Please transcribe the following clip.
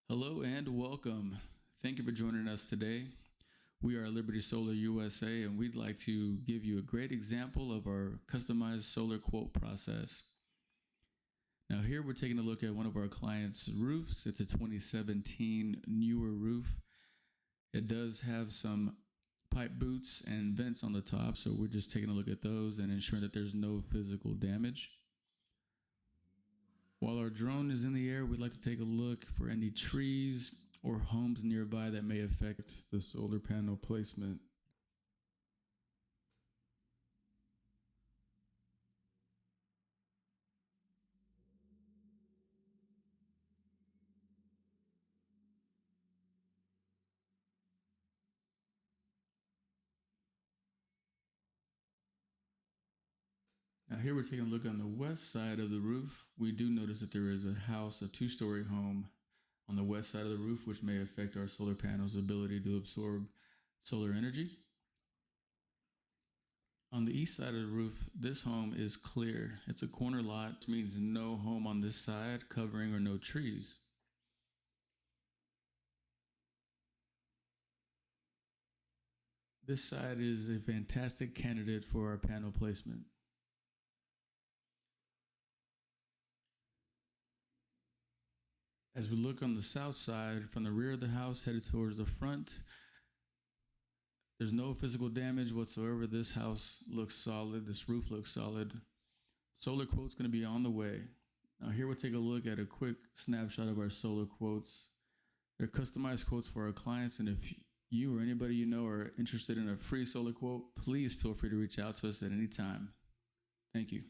Hello and welcome. Thank you for joining us today. We are Liberty Solar USA, and we'd like to give you a great example of our customized solar quote process. Now here we're taking a look at one of our clients' roofs. It's a 2017 newer roof. It does have some pipe boots and vents on the top, so we're just taking a look at those and ensuring that there's no physical damage. While our drone is in the air, we'd like to take a look for any trees or homes nearby that may affect the solar panel placement. Now here we're taking a look on the west side of the roof. We do notice that there is a house, a two-story home on the west side of the roof, which may affect our solar panel's ability to absorb solar energy. On the east side of the roof, this home is clear. It's a corner lot, which means no home on this side, covering, or no trees. This side is a fantastic candidate for our panel placement. As we look on the south side, from the rear of the house headed towards the front, there's no physical damage whatsoever. This house looks solid. This roof looks solid. Solar quote's going to be on the way. Now here we'll take a look at a quick snapshot of our solar quotes. They're customized quotes for our clients, and if you or anybody you know are interested in a free solar quote, please feel free to reach out to us at any time. Thank you.